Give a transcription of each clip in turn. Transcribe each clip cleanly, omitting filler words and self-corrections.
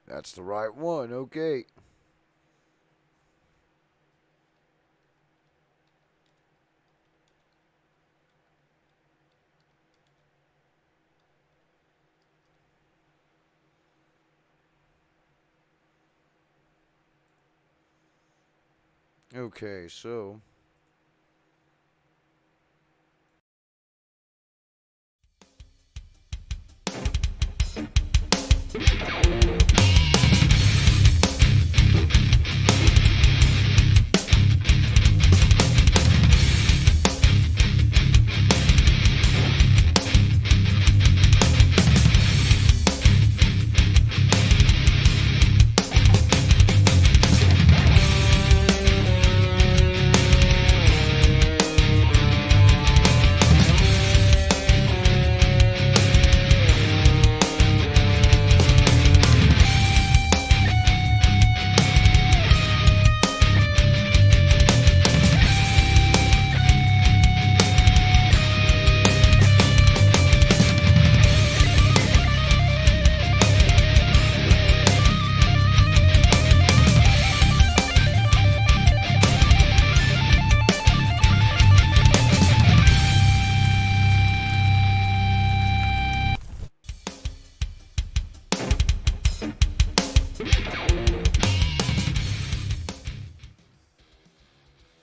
That's the right one. Okay. Okay, so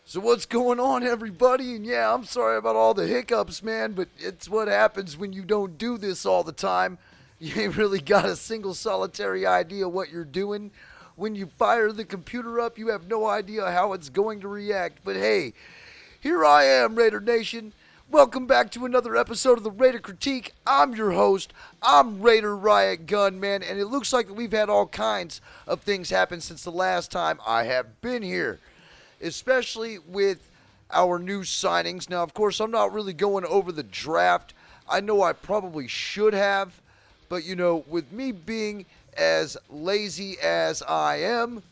So what's going on, everybody? And yeah, I'm sorry about all the hiccups, man, but it's what happens when you don't do this all the time. You ain't really got a single solitary idea what you're doing. When you fire the computer up, you have no idea how it's going to react. But hey, here I am, Raider Nation. Welcome back to another episode of the Raider Critique. I'm your host. I'm Raider Riot Gun, man, and it looks like we've had all kinds of things happen since the last time I have been here, especially with our new signings. Now, of course, I'm not really going over the draft. I know I probably should have, but with me being as lazy as I am,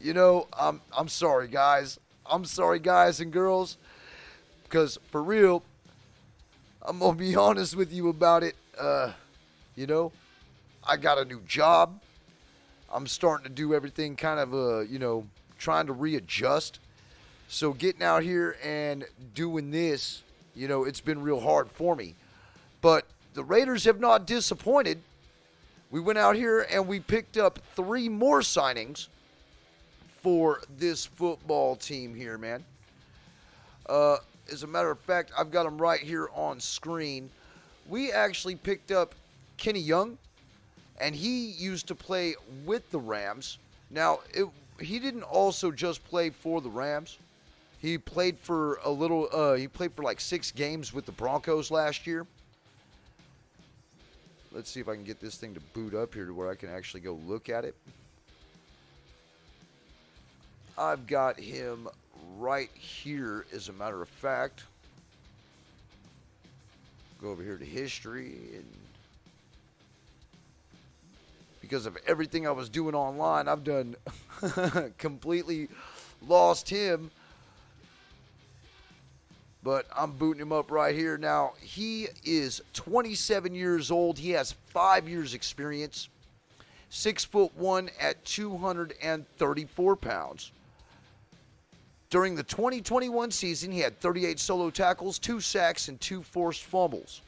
I'm sorry, guys. I'm sorry, guys and girls, because for real, I'm gonna be honest with you about it. You know, I got a new job. I'm starting to do everything kind of, trying to readjust. So getting out here and doing this, it's been real hard for me. But the Raiders have not disappointed. We went out here and we picked up 3 more signings for this football team here, man. As a matter of fact, I've got them right here on screen. We actually picked up Kenny Young, and he used to play with the Rams. Now, he didn't also just play for the Rams. He played for he played for like 6 games with the Broncos last year. Let's see if I can get this thing to boot up here to where I can actually go look at it. I've got him right here, as a matter of fact. Go over here to history, and because of everything I was doing online, I've done completely lost him. But I'm booting him up right here. Now, he is 27 years old. He has 5 years experience. 6'1" at 234 pounds. During the 2021 season, he had 38 solo tackles, 2 sacks, and 2 forced fumbles.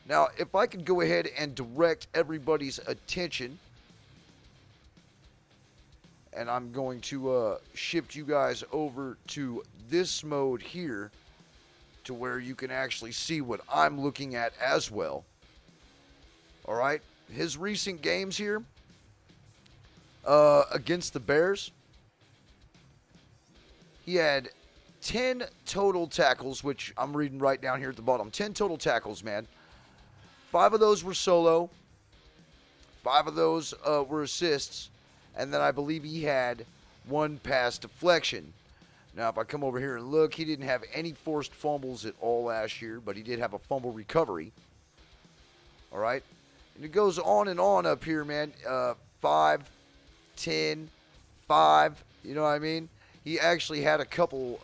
Now, if I could go ahead and direct everybody's attention, and I'm going to shift you guys over to this mode here, to where you can actually see what I'm looking at as well. All right, his recent games here against the Bears, he had 10 total tackles, which I'm reading right down here at the bottom. 10 total tackles, man. 5 of those were solo. 5 of those were assists. And then I believe he had 1 pass deflection. Now, if I come over here and look, he didn't have any forced fumbles at all last year, but he did have a fumble recovery. All right? And it goes on and on up here, man. 5, 10, 5, you know what I mean? He actually had a couple,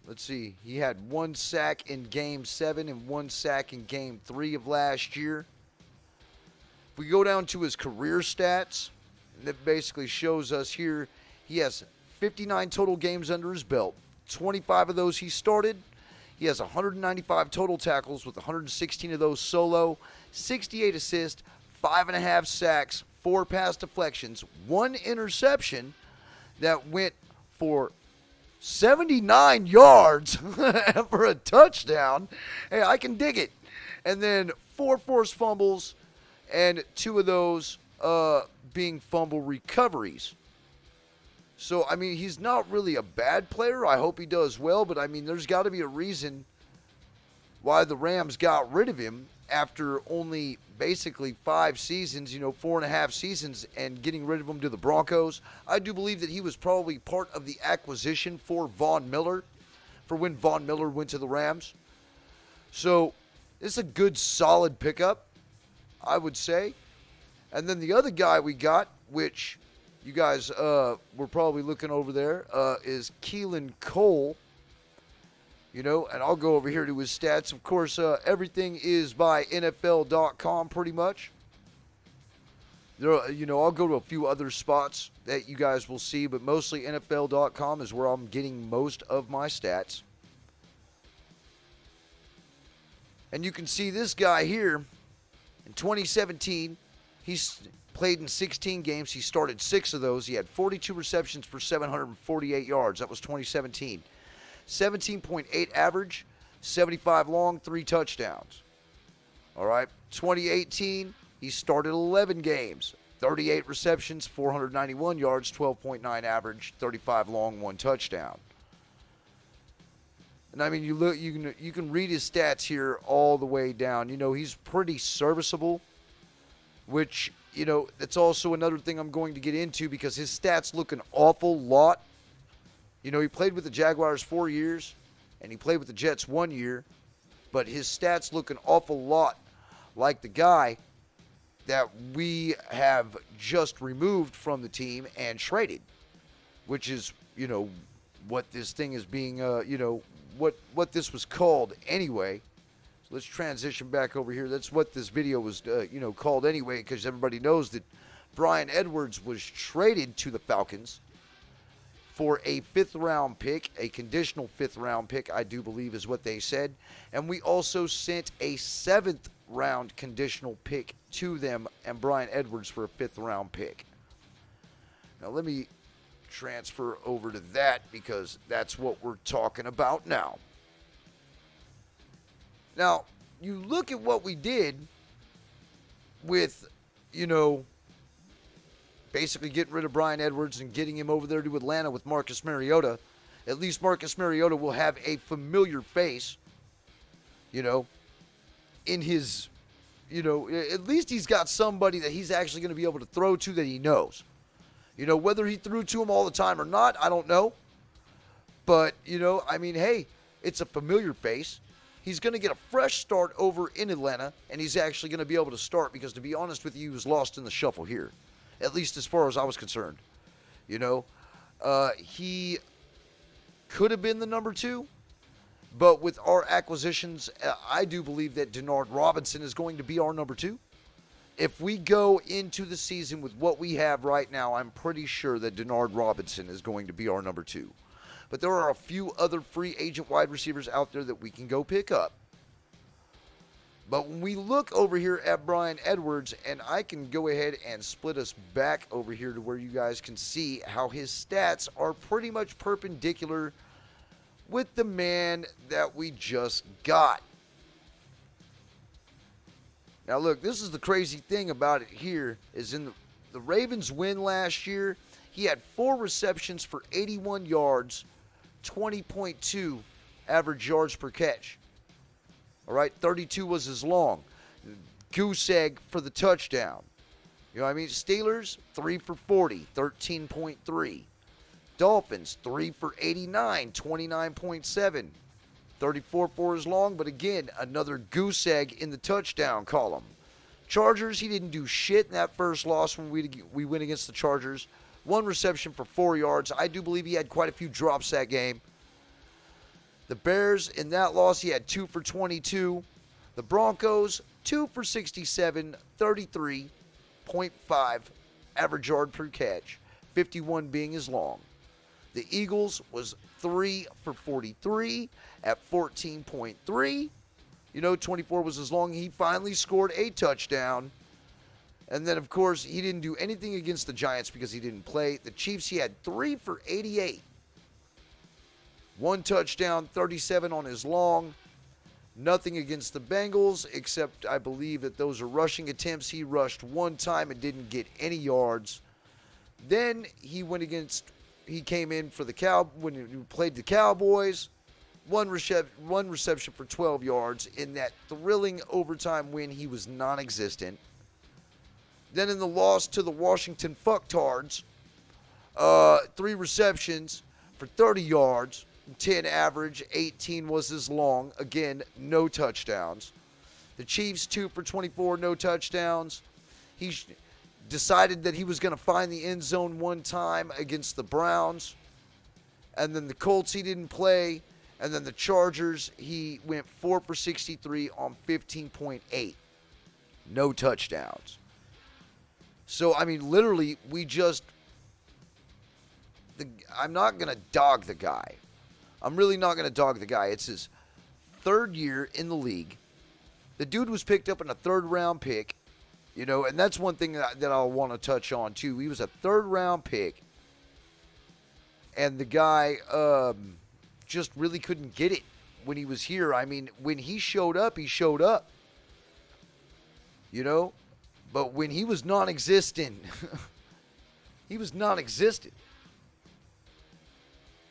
let's see, he had 1 sack in Game 7 and 1 sack in Game 3 of last year. If we go down to his career stats, that basically shows us here he has 59 total games under his belt. 25 of those he started. He has 195 total tackles with 116 of those solo, 68 assists, 5.5 sacks, 4 pass deflections, 1 interception that went for 79 yards for a touchdown. Hey, I can dig it. And then 4 forced fumbles, and 2 of those being fumble recoveries. So, I mean, he's not really a bad player. I hope he does well, but, I mean, there's got to be a reason why the Rams got rid of him after only basically 5 seasons, 4.5 seasons, and getting rid of him to the Broncos. I do believe that he was probably part of the acquisition for Von Miller, for when Von Miller went to the Rams. So, it's a good, solid pickup, I would say. And then the other guy we got, which you guys were probably looking over there, is Keelan Cole. And I'll go over here to his stats. Of course, everything is by NFL.com pretty much. I'll go to a few other spots that you guys will see, but mostly NFL.com is where I'm getting most of my stats. And you can see this guy here in 2017. He's played in 16 games. He started 6 of those. He had 42 receptions for 748 yards. That was 2017. 17.8 average, 75 long, 3 touchdowns. All right. 2018, he started 11 games. 38 receptions, 491 yards, 12.9 average, 35 long, 1 touchdown. And I mean, you can read his stats here all the way down. He's pretty serviceable, which, that's also another thing I'm going to get into because his stats look an awful lot. He played with the Jaguars 4 years, and he played with the Jets 1 year, but his stats look an awful lot like the guy that we have just removed from the team and traded, which is, what this thing is being, what this was called anyway. So let's transition back over here. That's what this video was, called anyway, because everybody knows that Bryan Edwards was traded to the Falcons for a 5th-round pick, a conditional 5th-round pick, I do believe is what they said. And we also sent a 7th-round conditional pick to them and Bryan Edwards for a 5th-round pick. Now let me transfer over to that because that's what we're talking about now. Now, you look at what we did with, basically getting rid of Bryan Edwards and getting him over there to Atlanta with Marcus Mariota. At least Marcus Mariota will have a familiar face, in his, at least he's got somebody that he's actually going to be able to throw to that he knows. Whether he threw to him all the time or not, I don't know. But, hey, it's a familiar face. He's going to get a fresh start over in Atlanta, and he's actually going to be able to start because, to be honest with you, he was lost in the shuffle here. At least as far as I was concerned. He could have been the number 2, but with our acquisitions, I do believe that Denard Robinson is going to be our number 2. If we go into the season with what we have right now, I'm pretty sure that Denard Robinson is going to be our number 2. But there are a few other free agent wide receivers out there that we can go pick up. But when we look over here at Bryan Edwards, and I can go ahead and split us back over here to where you guys can see how his stats are pretty much perpendicular with the man that we just got. Now look, this is the crazy thing about it here, is in the Ravens win last year, he had 4 receptions for 81 yards, 20.2 average yards per catch. All right, 32 was his long. Goose egg for the touchdown. Steelers, 3 for 40, 13.3. Dolphins, 3 for 89, 29.7. 34 for his long, but again, another goose egg in the touchdown column. Chargers, he didn't do shit in that first loss when we went against the Chargers. 1 reception for 4 yards. I do believe he had quite a few drops that game. The Bears, in that loss, he had 2 for 22. The Broncos, 2 for 67, 33.5 average yard per catch, 51 being his long. The Eagles was 3 for 43 at 14.3. 24 was his long. He finally scored a touchdown. And then, of course, he didn't do anything against the Giants because he didn't play. The Chiefs, he had 3 for 88. 1 touchdown, 37 on his long. Nothing against the Bengals, except I believe that those are rushing attempts. He rushed 1 time and didn't get any yards. Then he came in for when he played the Cowboys. One reception for 12 yards. In that thrilling overtime win, he was non-existent. Then in the loss to the Washington Fucktards, 3 receptions for 30 yards, 10 average, 18 was his long. Again, no touchdowns. The Chiefs, 2 for 24, no touchdowns. He decided that he was going to find the end zone 1 time against the Browns. And then the Colts, he didn't play. And then the Chargers, he went 4 for 63 on 15.8. No touchdowns. So, I mean, literally, I'm not going to dog the guy. I'm really not going to dog the guy. It's his 3rd year in the league. The dude was picked up in a 3rd-round pick, and that's one thing that I'll want to touch on, too. He was a 3rd-round pick, and the guy just really couldn't get it when he was here. I mean, when he showed up, he showed up. But when he was non-existent, he was non-existent.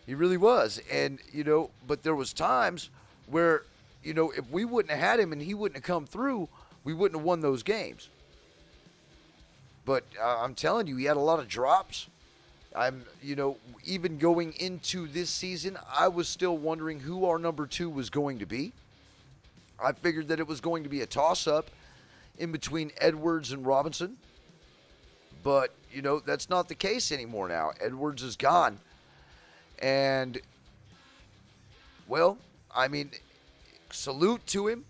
He really was. And, but there was times where, if we wouldn't have had him and he wouldn't have come through, we wouldn't have won those games. But I'm telling you, he had a lot of drops. Even going into this season, I was still wondering who our number 2 was going to be. I figured that it was going to be a toss-up in between Edwards and Robinson. But, that's not the case anymore now. Edwards is gone. And, well, I mean, salute to him.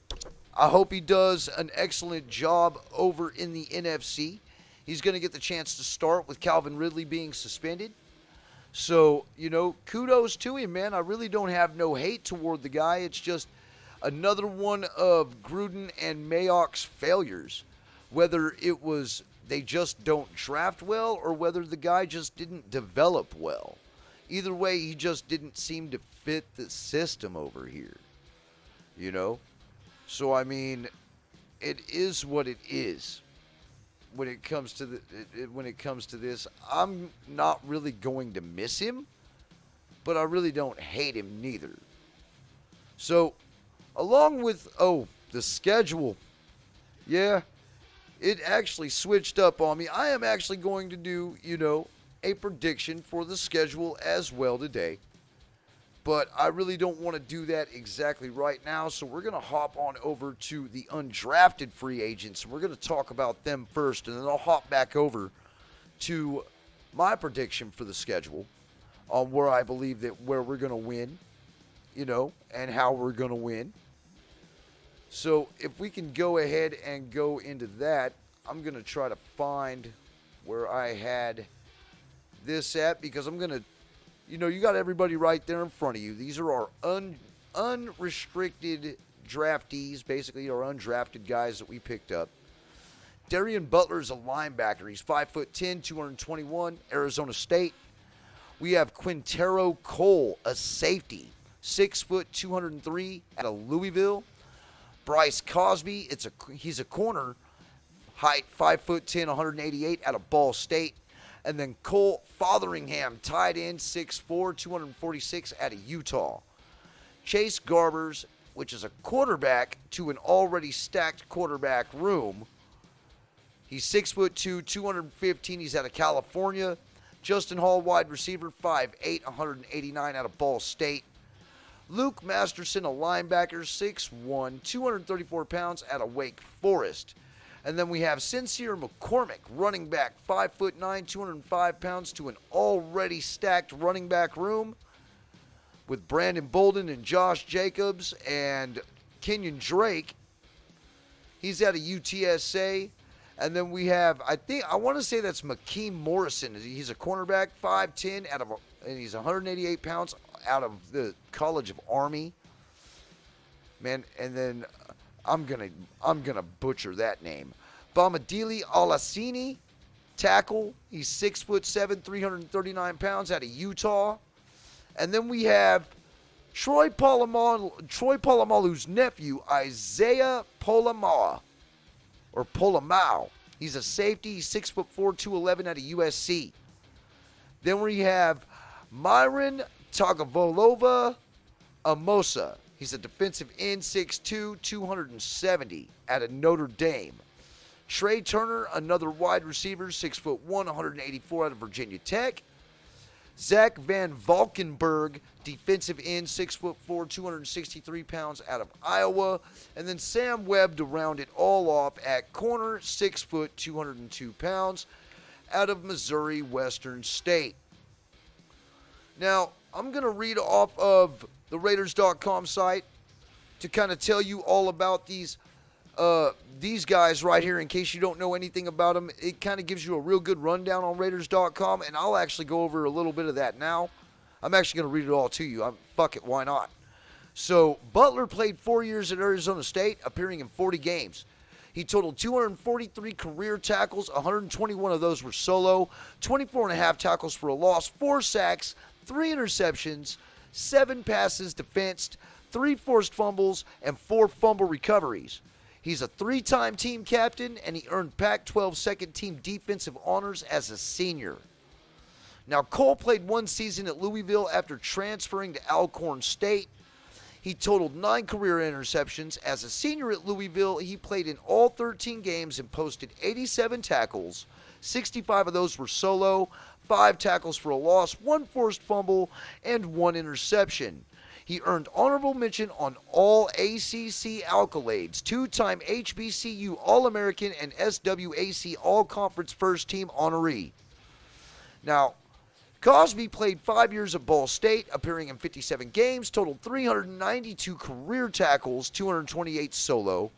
I hope he does an excellent job over in the NFC. He's going to get the chance to start with Calvin Ridley being suspended. So, kudos to him, man. I really don't have no hate toward the guy. It's just another one of Gruden and Mayock's failures. Whether it was they just don't draft well or whether the guy just didn't develop well. Either way, he just didn't seem to fit the system over here. So, I mean, it is what it is. When it comes to this, I'm not really going to miss him, but I really don't hate him neither. So, along with the schedule, yeah, it actually switched up on me. I am actually going to do, a prediction for the schedule as well today. But I really don't want to do that exactly right now, so we're going to hop on over to the undrafted free agents. We're going to talk about them first, and then I'll hop back over to my prediction for the schedule on where I believe that where we're going to win, and how we're going to win. So if we can go ahead and go into that, I'm going to try to find where I had this at, because I'm going to, you got everybody right there in front of you. These are our unrestricted draftees, basically our undrafted guys that we picked up. Darian Butler is a linebacker. He's 5'10", 221, Arizona State. We have Quintero Cole, a safety, 6 foot, 203, out of Louisville. Bryce Cosby, he's a corner, height 5'10", 188, out of Ball State. And then Cole Fotheringham, tight end, 6'4", 246, out of Utah. Chase Garbers, which is a quarterback to an already stacked quarterback room. He's 6'2", 215. He's out of California. Justin Hall, wide receiver, 5'8", 189, out of Ball State. Luke Masterson, a linebacker, 6'1", 234 pounds, out of Wake Forest. And then we have Sincere McCormick, running back, 5'9", 205 pounds, to an already stacked running back room with Brandon Bolden and Josh Jacobs and Kenyon Drake. He's out of UTSA. And then we have, I want to say that's Makeem Morrison. He's a cornerback, 5'10", and he's 188 pounds out of the College of Army. Man, and then I'm gonna butcher that name. Bamadili Alasini, tackle. He's 6'7", 339 pounds out of Utah. And then we have Troy Polamalu's nephew, Isaiah Polamau. He's a safety. He's 6'4", 211 out of USC. Then we have Myron Tagavolova Amosa. He's a defensive end, 6'2", 270 out of Notre Dame. Trey Turner, another wide receiver, 6'1", 184 out of Virginia Tech. Zach Van Valkenburg, defensive end, 6'4", 263 pounds out of Iowa. And then Sam Webb to round it all off at corner, 6 foot, 202 pounds out of Missouri Western State. Now, I'm going to read off of the Raiders.com site to kind of tell you all about these guys right here in case you don't know anything about them. It kind of gives you a real good rundown on Raiders.com, and I'll actually go over a little bit of that now. I'm actually going to read it all to you. Fuck it, why not? So, Butler played 4 years at Arizona State, appearing in 40 games. He totaled 243 career tackles, 121 of those were solo, 24 and a half tackles for a loss, 4 sacks, 3 interceptions, 7 passes defensed, 3 forced fumbles, and 4 fumble recoveries. He's a 3-time team captain, and he earned Pac-12 second-team defensive honors as a senior. Now, Cole played 1 season at Louisville after transferring to Alcorn State. He totaled 9 career interceptions. As a senior at Louisville, he played in all 13 games and posted 87 tackles. 65 of those were solo, 5 tackles for a loss, 1 forced fumble, and 1 interception. He earned honorable mention on all ACC accolades, 2-time HBCU All-American and SWAC All-Conference First Team honoree. Now, Cosby played 5 years at Ball State, appearing in 57 games, totaled 392 career tackles, 228 solo,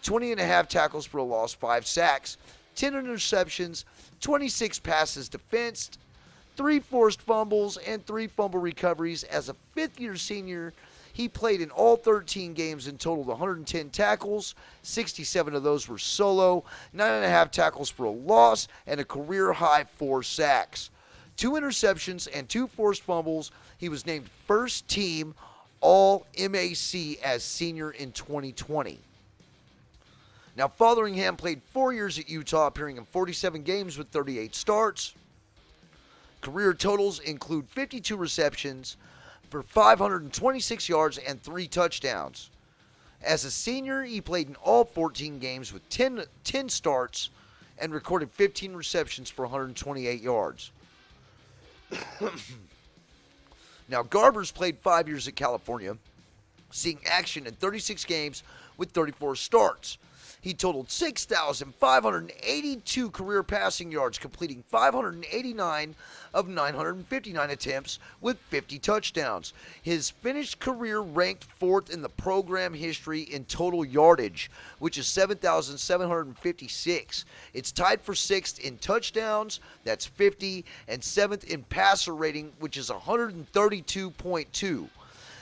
20 and a half tackles for a loss, 5 sacks, 10 interceptions, 26 passes defensed, 3 forced fumbles, and 3 fumble recoveries. As a fifth-year senior, he played in all 13 games and totaled 110 tackles. 67 of those were solo, 9.5 tackles for a loss, and a career-high 4 sacks. 2 interceptions and 2 forced fumbles. He was named first-team All-MAC as senior in 2020. Now, Fotheringham played 4 years at Utah, appearing in 47 games with 38 starts. Career totals include 52 receptions for 526 yards and 3 touchdowns. As a senior, he played in all 14 games with 10 starts and recorded 15 receptions for 128 yards. Now, Garbers played 5 years at California, seeing action in 36 games with 34 starts. He totaled 6,582 career passing yards, completing 589 of 959 attempts with 50 touchdowns. His finished career ranked 4th in the program history in total yardage, which is 7,756. It's tied for 6th in touchdowns, that's 50, and 7th in passer rating, which is 132.2.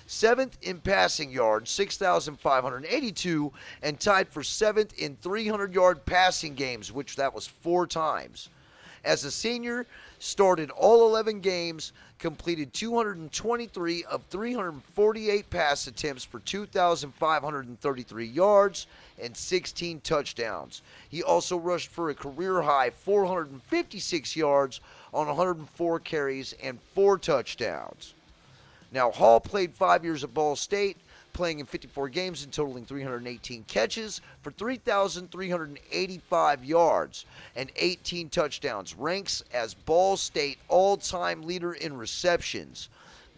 7th in passing yards, 6,582, and tied for 7th in 300-yard passing games, which that was 4 times. As a senior, started all 11 games, completed 223 of 348 pass attempts for 2,533 yards and 16 touchdowns. He also rushed for a career-high 456 yards on 104 carries and 4 touchdowns. Now, Hall played 5 years at Ball State, playing in 54 games and totaling 318 catches for 3,385 yards and 18 touchdowns. Ranks as Ball State all-time leader in receptions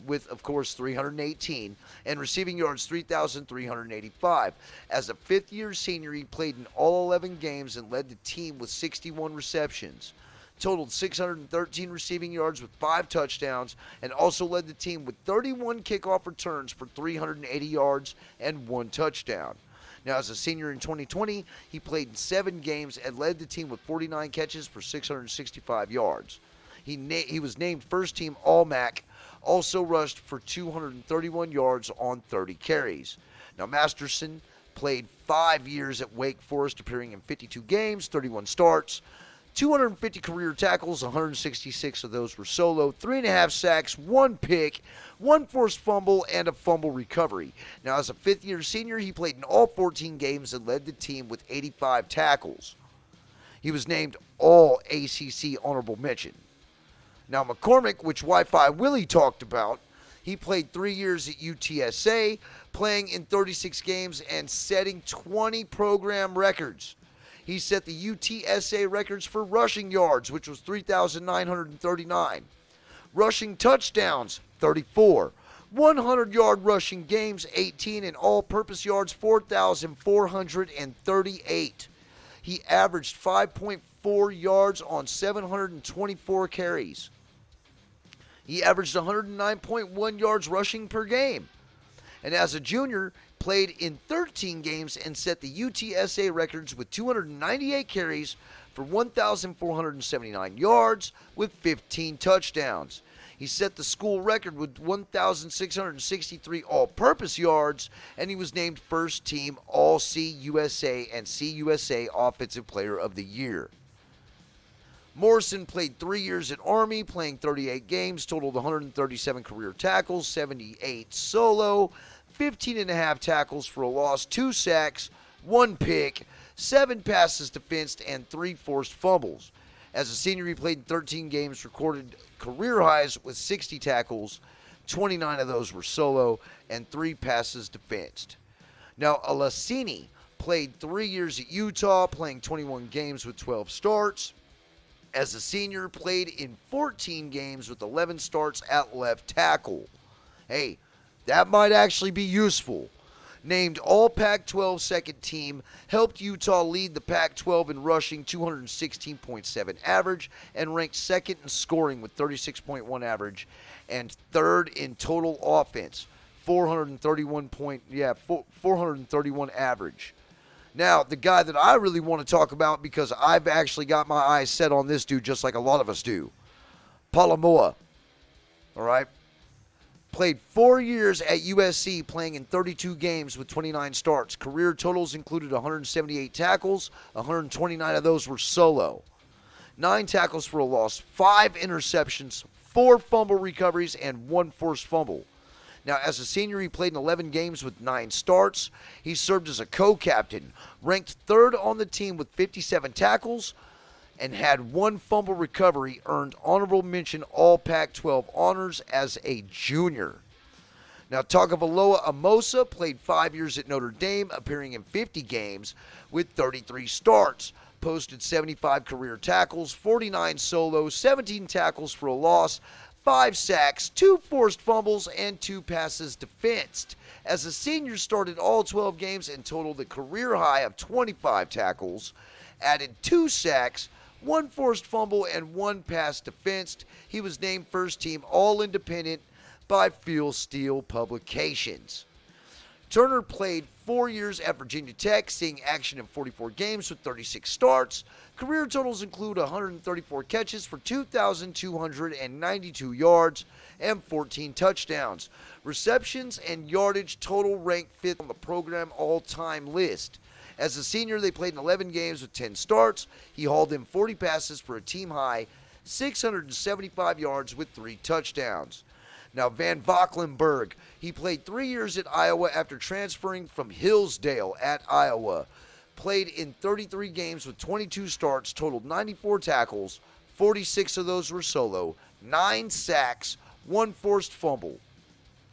with, of course, 318, and receiving yards 3,385. As a fifth-year senior, he played in all 11 games and led the team with 61 receptions. Totaled 613 receiving yards with 5 touchdowns, and also led the team with 31 kickoff returns for 380 yards and 1 touchdown. Now, as a senior in 2020, he played in 7 games and led the team with 49 catches for 665 yards. He was named first-team All-MAC, also rushed for 231 yards on 30 carries. Now, Masterson played 5 years at Wake Forest, appearing in 52 games, 31 starts, 250 career tackles, 166 of those were solo, 3.5 sacks, 1 pick, 1 forced fumble, and a fumble recovery. Now, as a fifth-year senior, he played in all 14 games and led the team with 85 tackles. He was named All-ACC Honorable Mention. Now, McCormick, which Wi-Fi Willie talked about, he played 3 years at UTSA, playing in 36 games and setting 20 program records. He set the UTSA records for rushing yards, which was 3,939. Rushing touchdowns, 34. 100-yard rushing games, 18. And all-purpose yards, 4,438. He averaged 5.4 yards on 724 carries. He averaged 109.1 yards rushing per game. And as a junior, played in 13 games and set the UTSA records with 298 carries for 1,479 yards with 15 touchdowns. He set the school record with 1,663 all-purpose yards, and he was named first-team All-CUSA and CUSA Offensive Player of the Year. Morrison played 3 years at Army, playing 38 games, totaled 137 career tackles, 78 solo, 15.5 tackles for a loss, 2 sacks, 1 pick, 7 passes defensed, and 3 forced fumbles. As a senior, he played in 13 games, recorded career highs with 60 tackles, 29 of those were solo, and 3 passes defensed. Now, Alasini played 3 years at Utah, playing 21 games with 12 starts. As a senior, played in 14 games with 11 starts at left tackle. Hey, that might actually be useful. Named All Pac-12 second team, helped Utah lead the Pac-12 in rushing, 216.7 average, and ranked second in scoring with 36.1 average, and third in total offense, 431 average. Now, the guy that I really want to talk about, because I've actually got my eyes set on this dude just like a lot of us do, Palamoa. All right? Played 4 years at USC, playing in 32 games with 29 starts. Career totals included 178 tackles, 129 of those were solo. 9 tackles for a loss, 5 interceptions, 4 fumble recoveries, and 1 forced fumble. Now, as a senior, he played in 11 games with 9 starts. He served as a co-captain, ranked third on the team with 57 tackles, and had 1 fumble recovery, earned honorable mention All Pac-12 honors as a junior. Now, Tagovailoa Amosa played 5 years at Notre Dame, appearing in 50 games with 33 starts. Posted 75 career tackles, 49 solo, 17 tackles for a loss, 5 sacks, 2 forced fumbles, and 2 passes defensed. As a senior, started all 12 games and totaled a career high of 25 tackles, added 2 sacks, 1 forced fumble, and 1 pass defensed. He was named first team All-Independent by Field Steel Publications. Turner played 4 years at Virginia Tech, seeing action in 44 games with 36 starts. Career totals include 134 catches for 2,292 yards and 14 touchdowns. Receptions and yardage total ranked 5th on the program all-time list. As a senior, they played in 11 games with 10 starts. He hauled in 40 passes for a team-high 675 yards with 3 touchdowns. Now, Van Valkenburg, he played 3 years at Iowa after transferring from Hillsdale at Iowa. Played in 33 games with 22 starts, totaled 94 tackles, 46 of those were solo, 9 sacks, 1 forced fumble.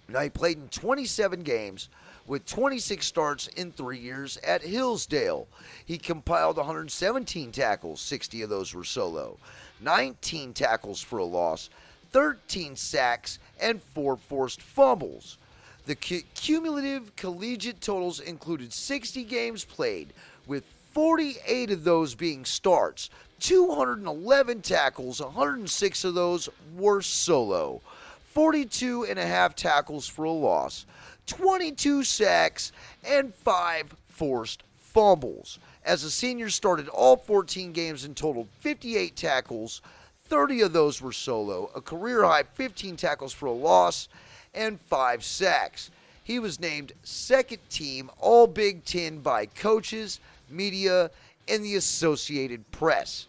Now, he played in 27 games with 26 starts in 3 years at Hillsdale. He compiled 117 tackles, 60 of those were solo, 19 tackles for a loss, 13 sacks, and 4 forced fumbles. The cumulative collegiate totals included 60 games played, with 48 of those being starts, 211 tackles, 106 of those were solo, 42.5 tackles for a loss, 22 sacks, and 5 forced fumbles. As a senior, started all 14 games and totaled 58 tackles. 30 of those were solo, a career-high 15 tackles for a loss, and 5 sacks. He was named second team All-Big Ten by coaches, media, and the Associated Press.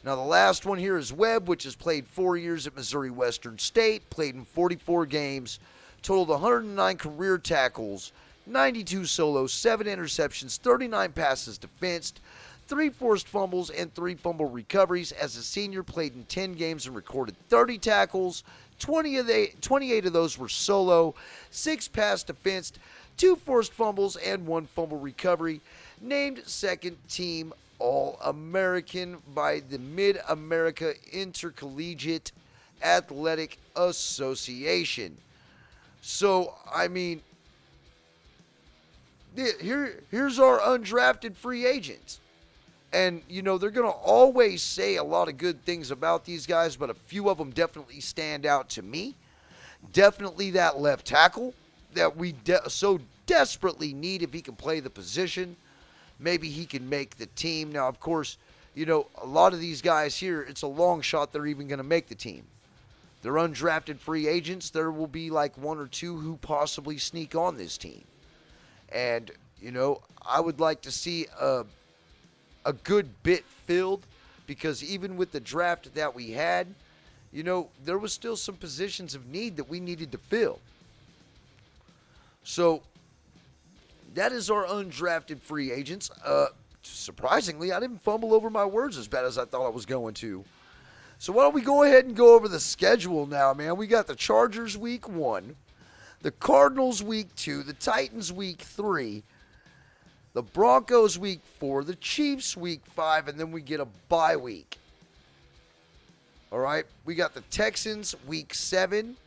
Now the last one here is Webb, which has played 4 years at Missouri Western State, played in 44 games, totaled 109 career tackles, 92 solos, 7 interceptions, 39 passes defensed, 3 forced fumbles, and 3 fumble recoveries. As a senior, played in 10 games and recorded 30 tackles. 28 of those were solo, 6 pass defensed, 2 forced fumbles, and 1 fumble recovery. Named second team All-American by the Mid-America Intercollegiate Athletic Association. So, I mean, here's our undrafted free agents. And, you know, they're going to always say a lot of good things about these guys, but a few of them definitely stand out to me. Definitely that left tackle that we so desperately need if he can play the position. Maybe he can make the team. Now, of course, you know, a lot of these guys here, it's a long shot they're even going to make the team. They're undrafted free agents. There will be like 1 or 2 who possibly sneak on this team. And, you know, I would like to see a good bit filled, because even with the draft that we had, you know, there was still some positions of need that we needed to fill. So that is our undrafted free agents. Surprisingly, I didn't fumble over my words as bad as I thought I was going to. So why don't we go ahead and go over the schedule now, man. We got the Chargers week 1, the Cardinals week 2, the Titans week 3, the Broncos week 4, the Chiefs week 5, and then we get a bye week. All right, we got the Texans week 7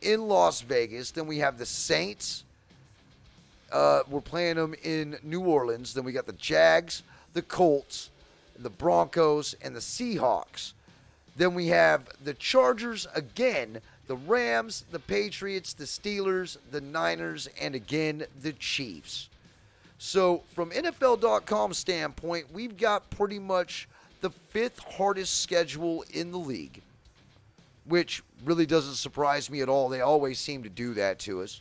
in Las Vegas. Then we have the Saints. We're playing them in New Orleans. Then we got the Jags, the Colts, the Broncos, and the Seahawks. Then we have the Chargers again, the Rams, the Patriots, the Steelers, the Niners, and again the Chiefs. So from NFL.com's standpoint, we've got pretty much the 5th hardest schedule in the league, which really doesn't surprise me at all. They always seem to do that to us.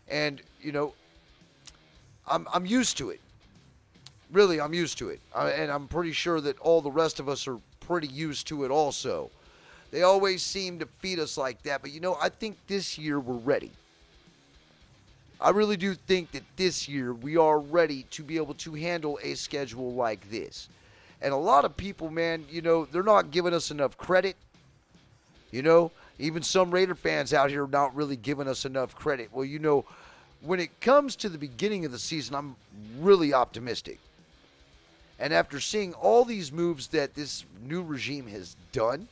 And, you know, I'm used to it. Really, I'm used to it. And I'm pretty sure that all the rest of us are pretty used to it also. They always seem to feed us like that. But, you know, I think this year we're ready. I really do think that this year we are ready to be able to handle a schedule like this. And a lot of people, man, you know, they're not giving us enough credit. You know, even some Raider fans out here are not really giving us enough credit. Well, you know, when it comes to the beginning of the season, I'm really optimistic. And after seeing all these moves that this new regime has done,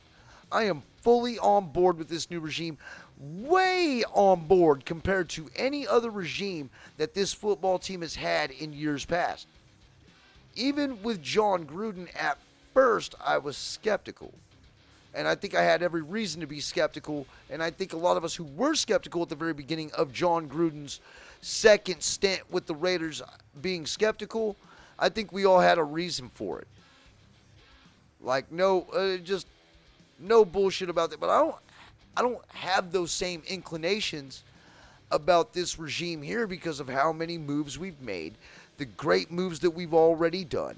I am fully on board with this new regime. Way on board compared to any other regime that this football team has had in years past. Even with John Gruden, at first I was skeptical. And I think I had every reason to be skeptical. And I think a lot of us who were skeptical at the very beginning of John Gruden's second stint with the Raiders being skeptical, I think we all had a reason for it. Like, just no bullshit about that. But I don't have those same inclinations about this regime here because of how many moves we've made, the great moves that we've already done.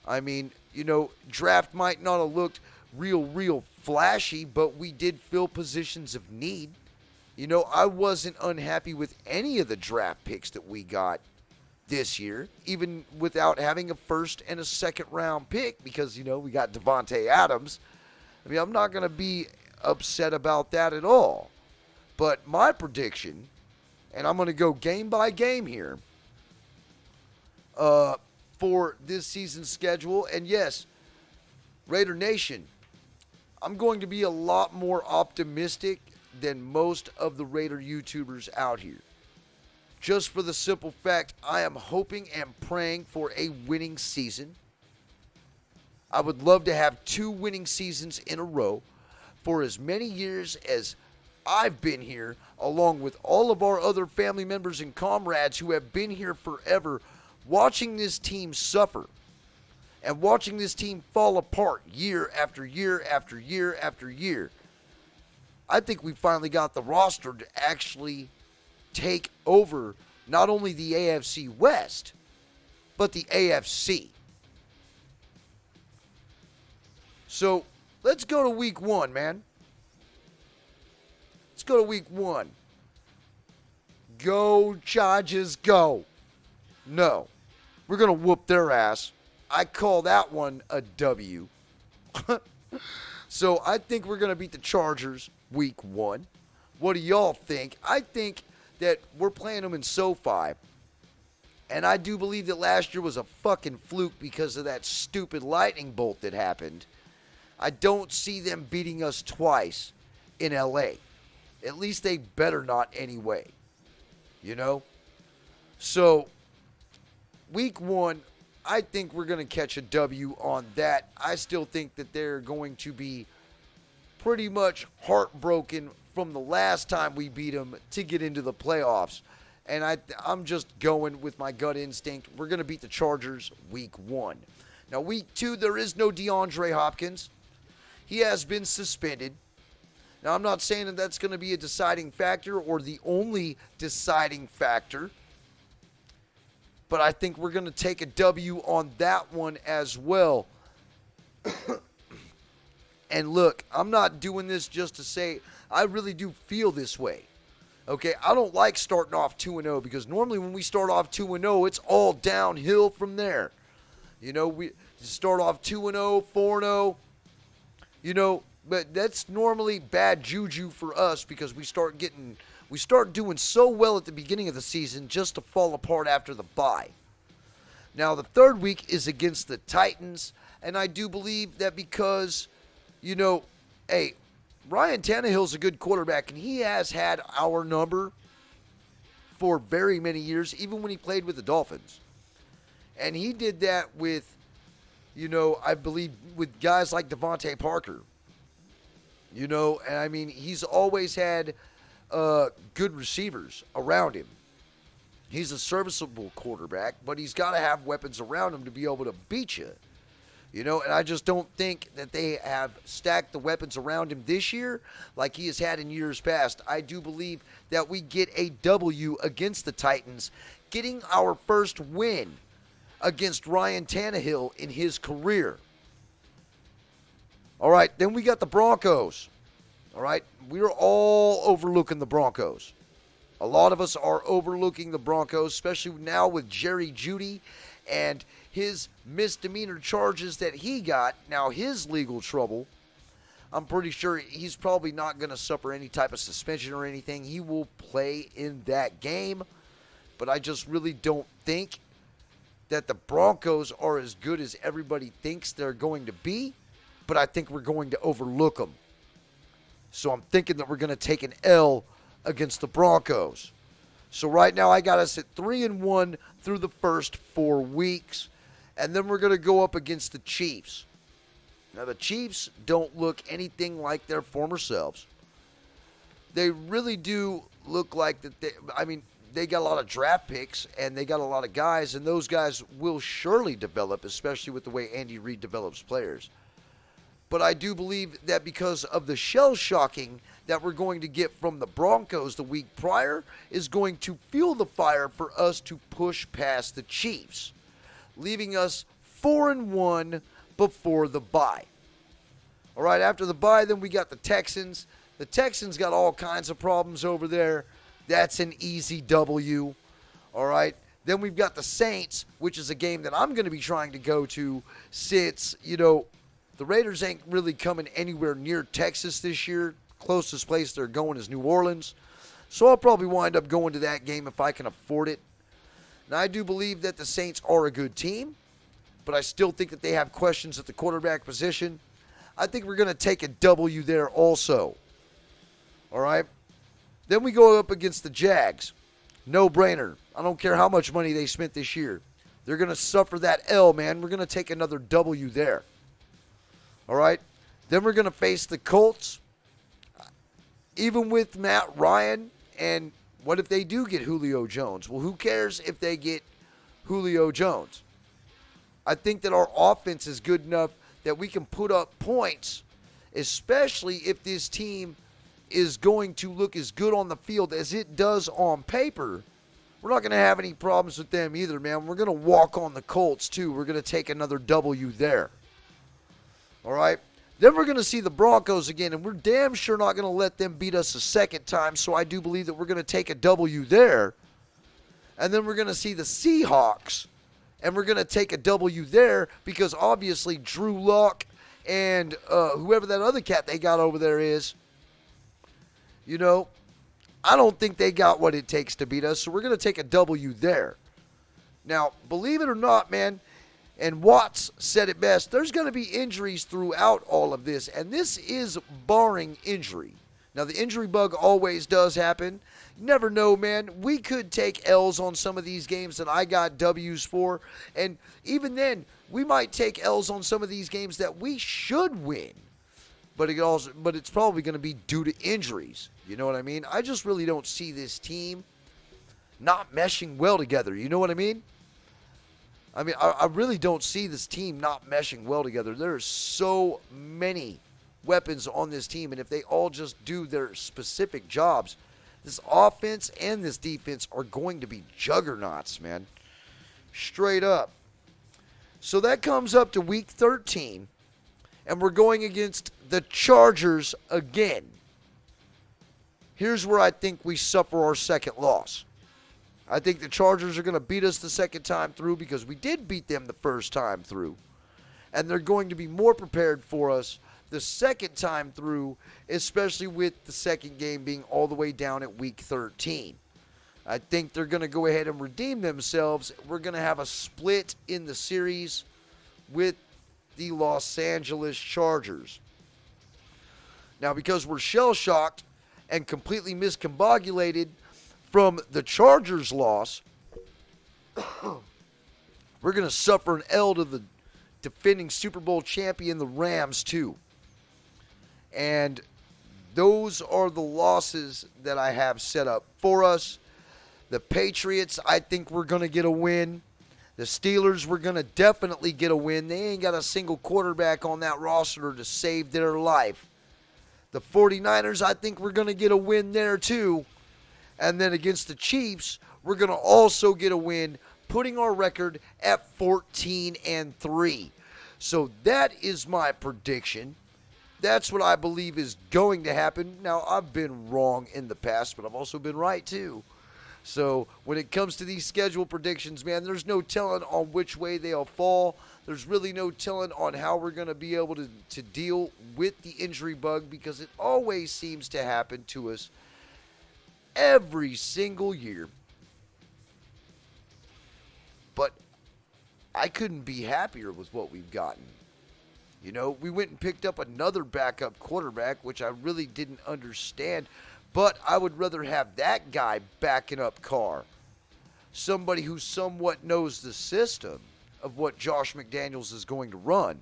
I mean, you know, draft might not have looked real flashy, but we did fill positions of need. You know, I wasn't unhappy with any of the draft picks that we got this year, even without having a first and a second round pick, because, you know, we got Devontae Adams. I mean, I'm not going to be upset about that at all. But my prediction, and I'm going to go game by game here for this season's schedule, and yes, Raider Nation, I'm going to be a lot more optimistic than most of the Raider YouTubers out here. Just for the simple fact, I am hoping and praying for a winning season. I would love to have 2 winning seasons in a row for as many years as I've been here, along with all of our other family members and comrades who have been here forever, watching this team suffer and watching this team fall apart year after year after year after year. I think we finally got the roster to actually take over not only the AFC West, but the AFC. So let's go to week 1, man. Let's go to week 1. Go, Chargers, go. No, we're going to whoop their ass. I call that one a W. So I think we're going to beat the Chargers week 1. What do y'all think? I think that we're playing them in SoFi. And I do believe that last year was a fucking fluke because of that stupid lightning bolt that happened. I don't see them beating us twice in LA. At least they better not anyway. You know? So, week 1, I think we're going to catch a W on that. I still think that they're going to be pretty much heartbroken from the last time we beat them to get into the playoffs. And I'm just going with my gut instinct. We're going to beat the Chargers week 1. Now, week 2, there is no DeAndre Hopkins. He has been suspended. Now, I'm not saying that that's going to be a deciding factor or the only deciding factor. But I think we're going to take a W on that one as well. And look, I'm not doing this just to say I really do feel this way. Okay, I don't like starting off 2-0 because normally when we start off 2-0, it's all downhill from there. You know, we start off 2-0, 4-0, you know, but that's normally bad juju for us because we start doing so well at the beginning of the season just to fall apart after the bye. Now, the third week is against the Titans, and I do believe that because, you know, hey, Ryan Tannehill's a good quarterback, and he has had our number for very many years, even when he played with the Dolphins. And he did that with, you know, I believe with guys like Devontae Parker. You know, and I mean, he's always had good receivers around him. He's a serviceable quarterback, but he's got to have weapons around him to be able to beat you. You know, and I just don't think that they have stacked the weapons around him this year like he has had in years past. I do believe that we get a W against the Titans, getting our first win against Ryan Tannehill in his career. All right, then we got the Broncos. All right, we're all overlooking the Broncos. A lot of us are overlooking the Broncos, especially now with Jerry Jeudy and his misdemeanor charges that he got. Now, his legal trouble, I'm pretty sure he's probably not going to suffer any type of suspension or anything. He will play in that game. But I just really don't think that the Broncos are as good as everybody thinks they're going to be. But I think we're going to overlook them. So I'm thinking that we're going to take an L against the Broncos. So right now I got us at 3-1 through the first 4 weeks. And then we're going to go up against the Chiefs. Now the Chiefs don't look anything like their former selves. They really do look like that. They got a lot of draft picks and they got a lot of guys. And those guys will surely develop, especially with the way Andy Reid develops players. But I do believe that because of the shell-shocking that we're going to get from the Broncos the week prior is going to fuel the fire for us to push past the Chiefs, leaving us 4-1 before the bye. All right, after the bye, then we got the Texans. The Texans got all kinds of problems over there. That's an easy W. All right. Then we've got the Saints, which is a game that I'm going to be trying to go to since, you know, the Raiders ain't really coming anywhere near Texas this year. Closest place they're going is New Orleans. So I'll probably wind up going to that game if I can afford it. Now, I do believe that the Saints are a good team, but I still think that they have questions at the quarterback position. I think we're going to take a W there also. All right? Then we go up against the Jags. No brainer. I don't care how much money they spent this year. They're going to suffer that L, man. We're going to take another W there. All right? Then we're going to face the Colts. even with Matt Ryan, and what if they do get Julio Jones? Well, who cares if they get Julio Jones? I think that our offense is good enough that we can put up points, especially if this team is going to look as good on the field as it does on paper. We're not going to have any problems with them either, man. We're going to walk on the Colts, too. We're going to take another W there. All right? Then we're going to see the Broncos again, and we're damn sure not going to let them beat us a second time, so I do believe that we're going to take a W there. And then we're going to see the Seahawks, and we're going to take a W there because obviously Drew Lock and whoever that other cat they got over there is, you know, I don't think they got what it takes to beat us, so we're going to take a W there. Now, believe it or not, man, and Watts said it best, there's going to be injuries throughout all of this, and this is barring injury. Now, the injury bug always does happen. You never know, man. We could take L's on some of these games that I got W's for, and even then, we might take L's on some of these games that we should win. But it's probably going to be due to injuries. You know what I mean? I just really don't see this team not meshing well together. You know what I mean? I really don't see this team not meshing well together. There are so many weapons on this team, and if they all just do their specific jobs, this offense and this defense are going to be juggernauts, man. Straight up. So that comes up to week 13, and we're going against the Chargers again. Here's where I think we suffer our second loss. I think the Chargers are going to beat us the second time through because we did beat them the first time through. And they're going to be more prepared for us the second time through, especially with the second game being all the way down at week 13. I think they're going to go ahead and redeem themselves. We're going to have a split in the series with the Los Angeles Chargers. Now, because we're shell-shocked and completely miscombobulated from the Chargers' loss, we're going to suffer an L to the defending Super Bowl champion, the Rams, too. And those are the losses that I have set up for us. The Patriots, I think we're going to get a win. The Steelers, we're going to definitely get a win. They ain't got a single quarterback on that roster to save their life. The 49ers, I think we're going to get a win there too. And then against the Chiefs, we're going to also get a win, putting our record at 14-3. So that is my prediction. That's what I believe is going to happen. Now, I've been wrong in the past, but I've also been right too. So when it comes to these schedule predictions, man, there's no telling on which way they'll fall. There's really no telling on how we're going to be able to deal with the injury bug because it always seems to happen to us every single year. But I couldn't be happier with what we've gotten. You know, we went and picked up another backup quarterback, which I really didn't understand. But I would rather have that guy backing up Carr. Somebody who somewhat knows the system of what Josh McDaniels is going to run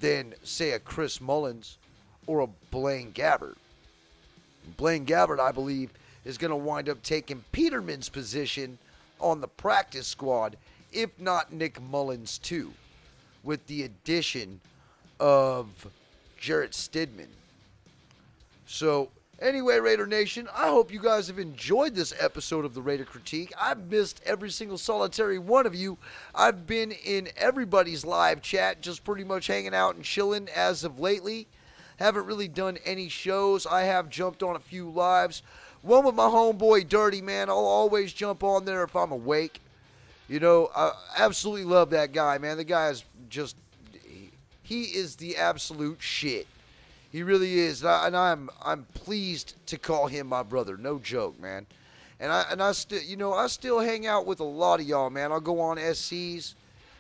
than, say, a Chris Mullins or a Blaine Gabbert. Blaine Gabbert, I believe, is going to wind up taking Peterman's position on the practice squad, if not Nick Mullins too, with the addition of Jarrett Stidham. So, anyway, Raider Nation, I hope you guys have enjoyed this episode of the Raider Critique. I've missed every single solitary one of you. I've been in everybody's live chat, just pretty much hanging out and chilling as of lately. Haven't really done any shows. I have jumped on a few lives. One with my homeboy Dirty, man. I'll always jump on there if I'm awake. You know, I absolutely love that guy, man. The guy is just, he is the absolute shit. He really is, and I'm pleased to call him my brother. No joke, man. And I still, you know, I still hang out with a lot of y'all, man. I'll go on SCs,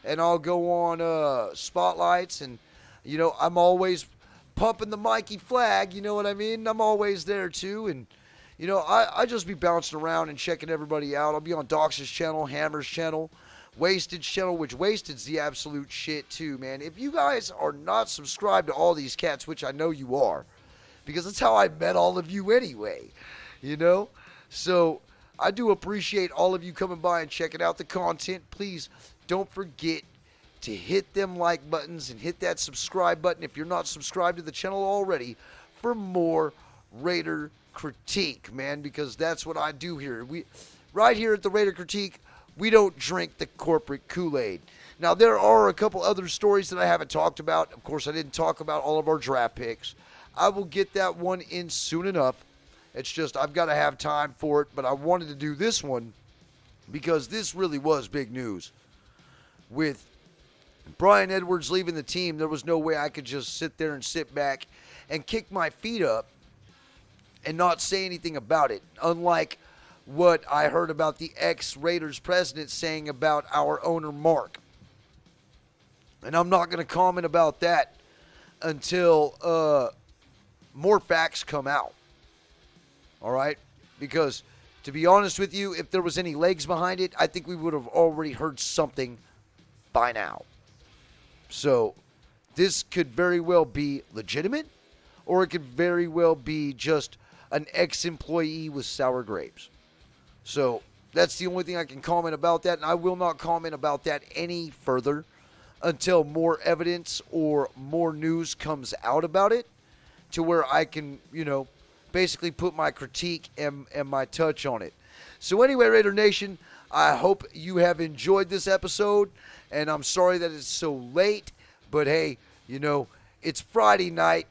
and I'll go on spotlights, and you know, I'm always pumping the Mikey flag. You know what I mean? I'm always there too, and you know, I just be bouncing around and checking everybody out. I'll be on Dox's channel, Hammer's channel, Wasted's channel, which Wasted's the absolute shit too, man. If you guys are not subscribed to all these cats, which I know you are, because that's how I met all of you anyway, you know? So I do appreciate all of you coming by and checking out the content. Please don't forget to hit them like buttons and hit that subscribe button if you're not subscribed to the channel already for more Raider critique, man, because that's what I do here. Right here at the Raider Critique, we don't drink the corporate Kool-Aid. Now, there are a couple other stories that I haven't talked about. Of course, I didn't talk about all of our draft picks. I will get that one in soon enough. It's just I've got to have time for it, but I wanted to do this one because this really was big news. With Bryan Edwards leaving the team, there was no way I could just sit there and sit back and kick my feet up and not say anything about it, unlike what I heard about the ex-Raiders president saying about our owner, Mark. And I'm not going to comment about that until more facts come out. All right? Because, to be honest with you, if there was any legs behind it, I think we would have already heard something by now. So, this could very well be legitimate, or it could very well be just an ex-employee with sour grapes. So, that's the only thing I can comment about that, and I will not comment about that any further until more evidence or more news comes out about it, to where I can, basically put my critique and my touch on it. So anyway, Raider Nation, I hope you have enjoyed this episode, and I'm sorry that it's so late, but hey, it's Friday night.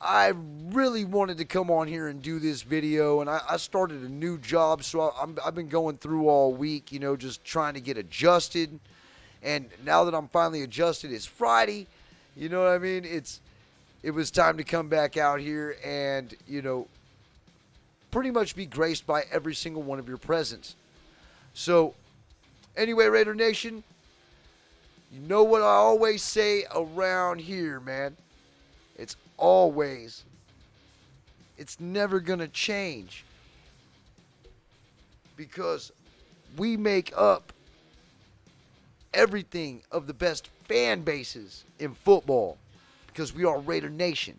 I really wanted to come on here and do this video, and I started a new job, so I've been going through all week, just trying to get adjusted. And now that I'm finally adjusted, it's Friday. You know what I mean? It was time to come back out here and, pretty much be graced by every single one of your presence. So, anyway, Raider Nation, you know what I always say around here, man. It's never going to change. Because we make up everything of the best fan bases in football, because we are Raider Nation,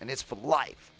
and it's for life.